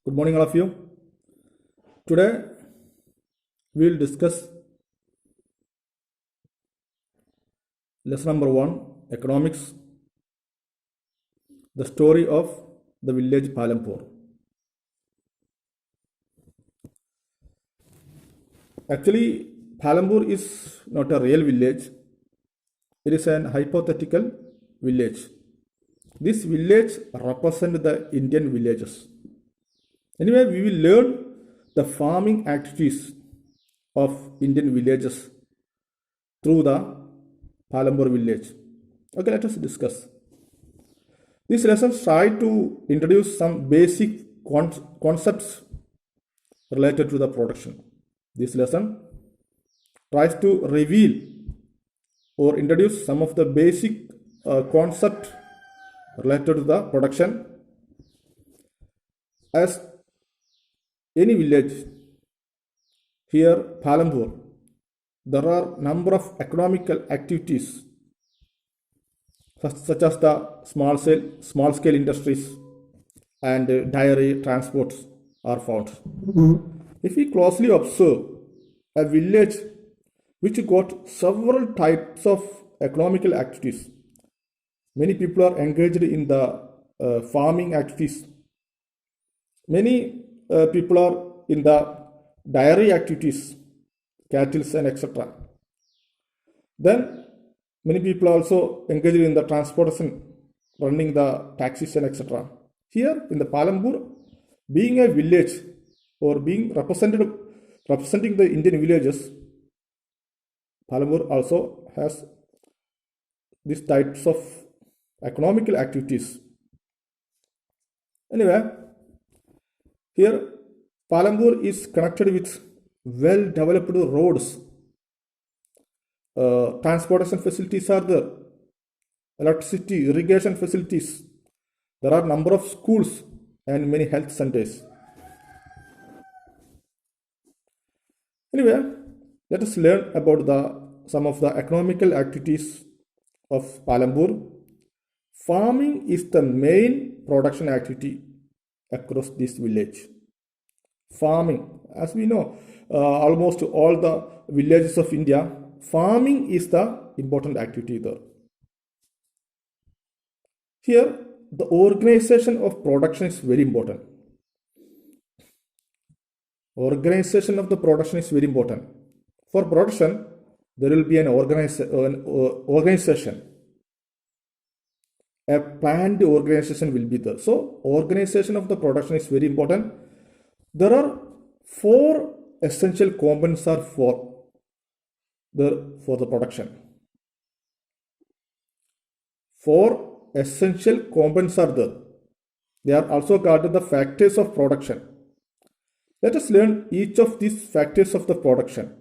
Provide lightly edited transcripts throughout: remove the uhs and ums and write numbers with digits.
Good morning, all of you. Today we will discuss lesson number 1, economics, the story of the village Palampur. Actually, Palampur is not a real village, it is an hypothetical village. This village represents the Indian villages. Anyway, we will learn the farming activities of Indian villages through the Palampur village. Okay, let us discuss. This lesson tries to introduce some basic concepts related to the production. This lesson tries to reveal or introduce some of the basic concepts related to the production. As any village, here Palampur, there are number of economical activities such as the small scale industries and dairy transports are found. If we closely observe a village which got several types of economical activities, many people are engaged in the farming activities. Many people are in the dairy activities, cattle and etc. Then many people are also engaged in the transportation, running the taxis and etc. Here in the Palampur, being a village or being representing the Indian villages, Palampur also has these types of economical activities. Anyway, here Palampur is connected with well developed roads. Transportation facilities are there, electricity, irrigation facilities. There are number of schools and many health centers. Anyway, let us learn about some of the economical activities of Palampur. Farming is the main production activity across this village. Farming, as we know, almost all the villages of India, farming is the important activity there. Here, the organization of production is very important. Organization of the production is very important. For production, there will be an organization. A planned organization will be there. So, organization of the production is very important. There are 4 essential components are for the production. 4 essential components are there. They are also called the factors of production. Let us learn each of these factors of the production,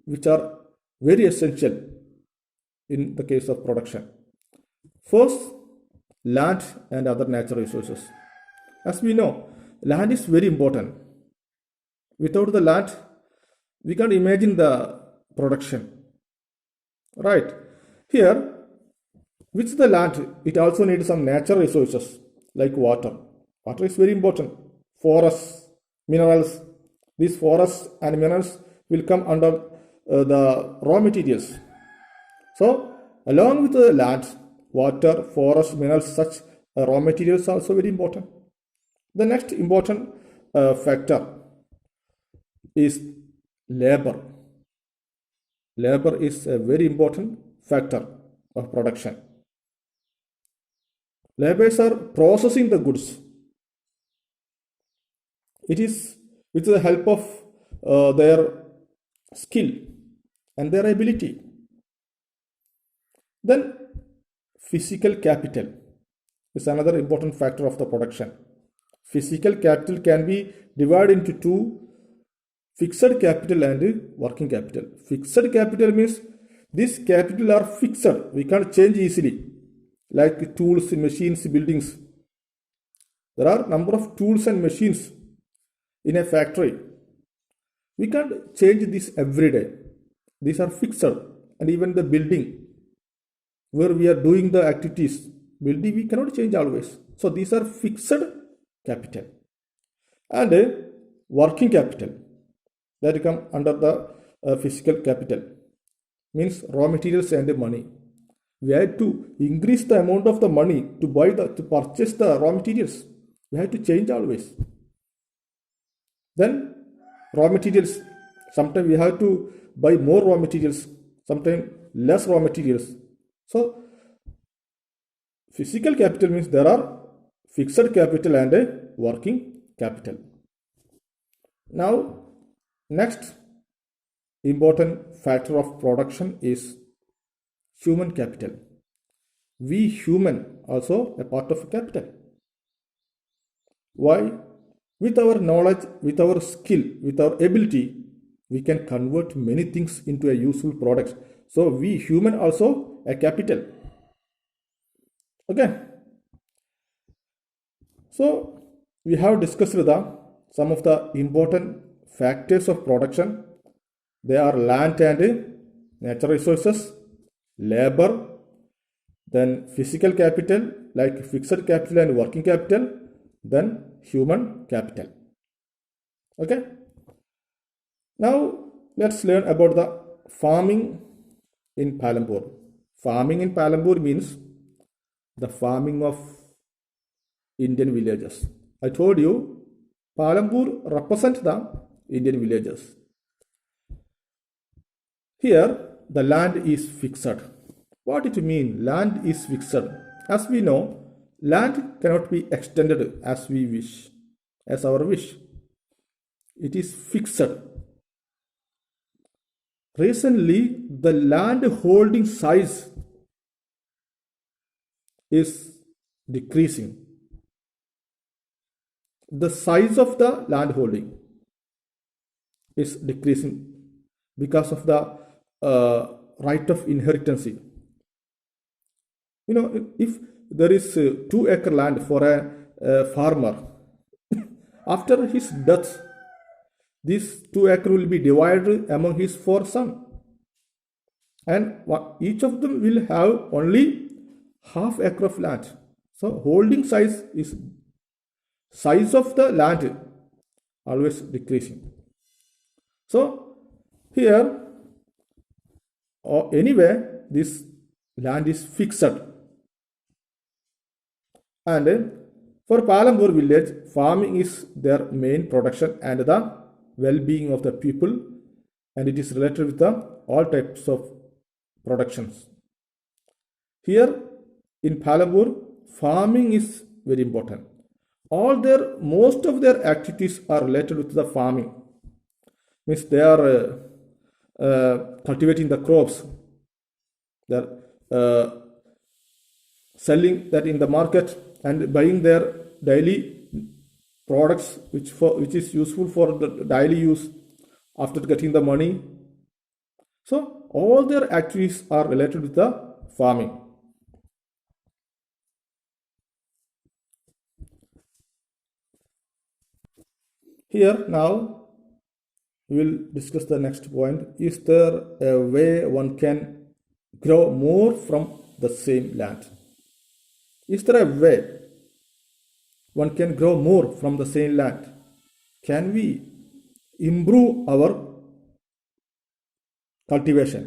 which are very essential in the case of production. First, land and other natural resources. As we know, land is very important. Without the land, we can't imagine the production. Right. Here, with the land, it also needs some natural resources like water. Water is very important. Forests, minerals. These forests and minerals will come under the raw materials. So, along with the land, water, forest, minerals, such raw materials are also very important. The next important factor is labor. Labor is a very important factor of production. Laborers are processing the goods. It is with the help of their skill and their ability. Then physical capital is another important factor of the production. Physical capital can be divided into 2, fixed capital and working capital. Fixed capital means this capital are fixed. We can't change easily, like tools, machines, buildings. There are number of tools and machines in a factory. We can't change this every day. These are fixed. And even the building where we are doing the activities, building we cannot change always. So these are fixed capital. and working capital that come under the physical capital, means raw materials and money. We have to increase the amount of the money to to purchase the raw materials. We have to change always. Then raw materials, sometimes we have to buy more raw materials, sometimes less raw materials. So physical capital means there are fixed capital and a working capital. Now next important factor of production is human capital. We human also a part of capital. Why? With our knowledge, with our skill, with our ability, we can convert many things into a useful product. So we human also a capital. Okay. So we have discussed some of the important factors of production. They are land and natural resources, labor, then physical capital like fixed capital and working capital, then human capital. Okay. Now let's learn about the farming in Palampur. Farming in Palampur means the farming of Indian villages. I told you Palampur represents the Indian villages. Here the land is fixed. What it means? Land is fixed. As we know, land cannot be extended as we wish, as our wish. It is fixed. Recently, the land holding size is decreasing. The size of the land holding is decreasing because of the right of inheritance. You know, if there is 2-acre land for a farmer, after his death, this 2-acre will be divided among his 4 sons, and each of them will have only ½ acre of land. So holding size is size of the land always decreasing. So here anyway this land is fixed, and for Palampur village, farming is their main production and the well-being of the people, and it is related with all types of productions. Here in Palampur, farming is very important. Most of their activities are related with the farming. Means they are cultivating the crops, they are selling that in the market and buying their daily products which is useful for the daily use after getting the money. So all their activities are related with the farming. Here now we will discuss the next point. Is there a way one can grow more from the same land? Is there a way one can grow more from the same land? Can we improve our cultivation?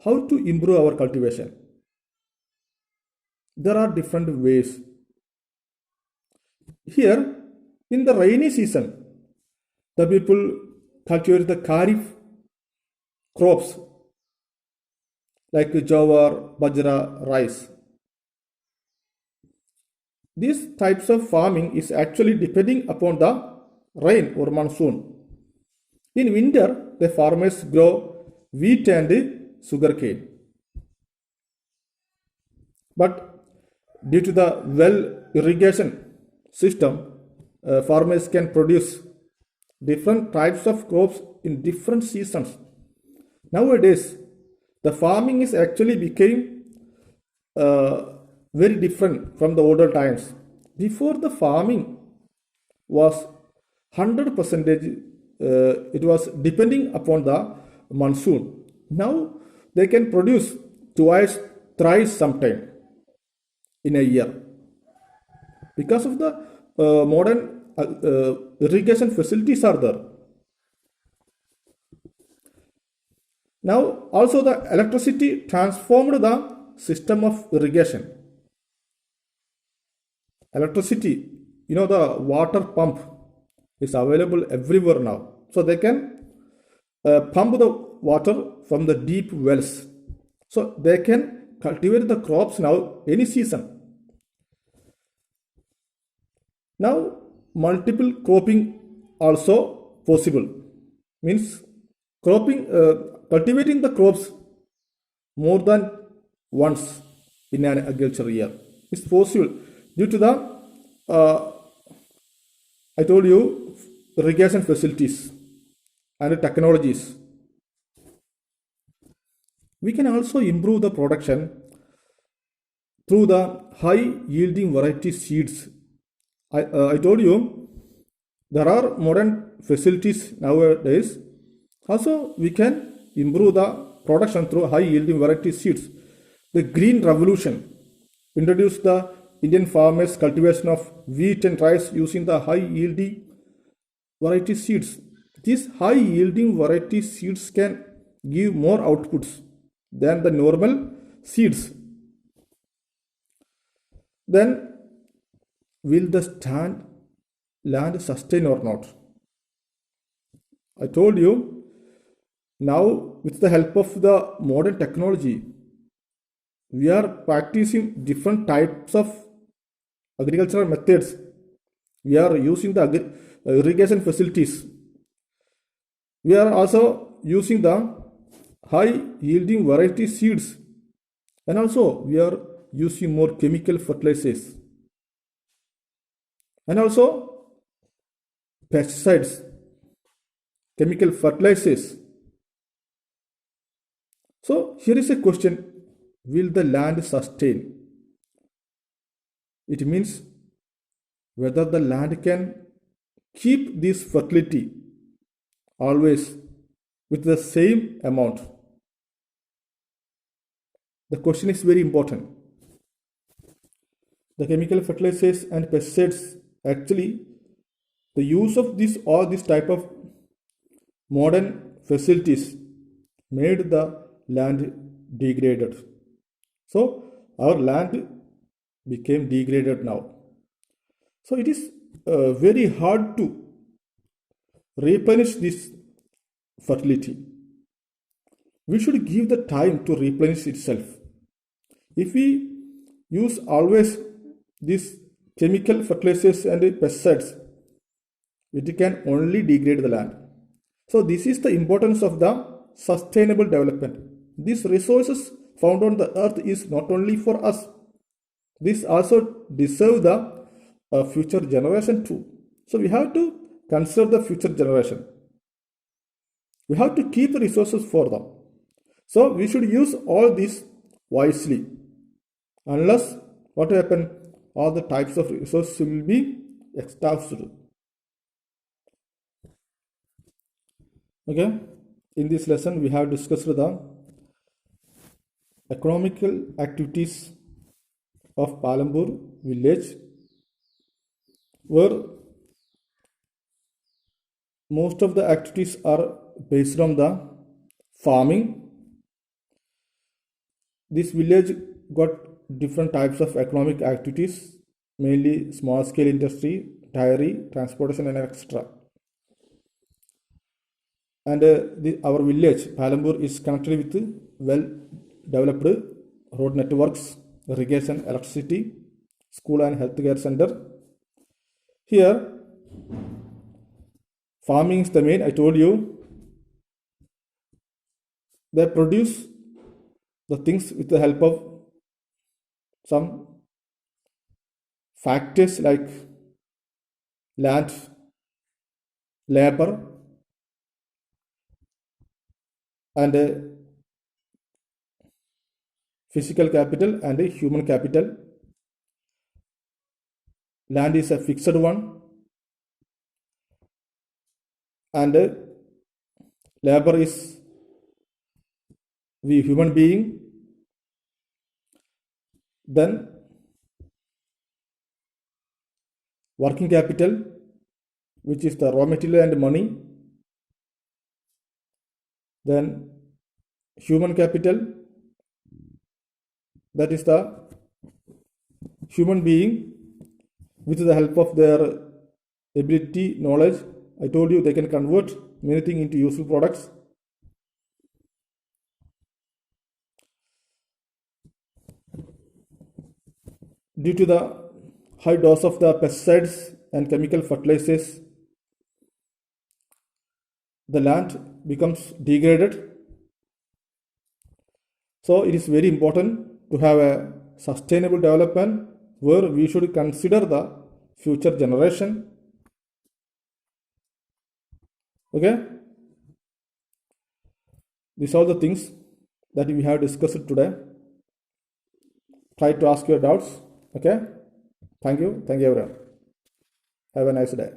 How to improve our cultivation? There are different ways. Here in the rainy season, the people cultivate the kharif crops like jowar, bajra, rice. These types of farming is actually depending upon the rain or monsoon. In winter, the farmers grow wheat and sugarcane. But due to the well irrigation system, farmers can produce different types of crops in different seasons. Nowadays, the farming is actually became very different from the older times. Before, the farming was 100%, it was depending upon the monsoon. Now they can produce twice, thrice sometime in a year because of the modern irrigation facilities are there. Now, also the electricity transformed the system of irrigation. Electricity, the water pump is available everywhere now. So they can pump the water from the deep wells. So they can cultivate the crops now any season. Now, multiple cropping also possible. Means cultivating the crops more than once in an agriculture year is possible due to the I told you irrigation facilities and technologies. We can also improve the production through the high yielding variety seeds. I told you there are modern facilities nowadays. Also, we can improve the production through high yielding variety seeds. The Green Revolution introduced the Indian farmers' cultivation of wheat and rice using the high yielding variety seeds. These high yielding variety seeds can give more outputs than the normal seeds. Then, will the land sustain or not? I told you now, with the help of the modern technology, we are practicing different types of agricultural methods. We are using the irrigation facilities. We are also using the high yielding variety seeds, and also we are using more chemical fertilizers and also pesticides, chemical fertilizers. So here is a question: will the land sustain? It means whether the land can keep this fertility always with the same amount. The question is very important. The chemical fertilizers and pesticides, actually the use of this type of modern facilities made the land degraded. So our land became degraded now. So it is very hard to replenish this fertility. We should give the time to replenish itself. If we use always these chemical fertilizers and pesticides, it can only degrade the land. So this is the importance of the sustainable development. These resources found on the earth is not only for us. This also deserve the future generation too. So we have to conserve the future generation. We have to keep the resources for them. So we should use all this wisely. Unless what will happen? All the types of resources will be exhausted. Okay. In this lesson, we have discussed the economical activities of Palambur village, where most of the activities are based on the farming. This village got different types of economic activities, mainly small scale industry, dairy, transportation, and etc. And our village, Palambur, is connected with well developed road networks, irrigation, electricity, school and healthcare center. Here, farming is the main. I told you, they produce the things with the help of some factors like land, labor, and physical capital and human capital. Land is a fixed one, and labor is we human being. Then working capital, which is the raw material and money, then human capital, that is the human being with the help of their ability, knowledge. I told you they can convert many things into useful products. Due to the high dose of the pesticides and chemical fertilizers, the land becomes degraded. So it is very important to have a sustainable development where we should consider the future generation. Okay, these are the things that we have discussed today. Try to ask your doubts. Okay, thank you everyone. Have a nice day.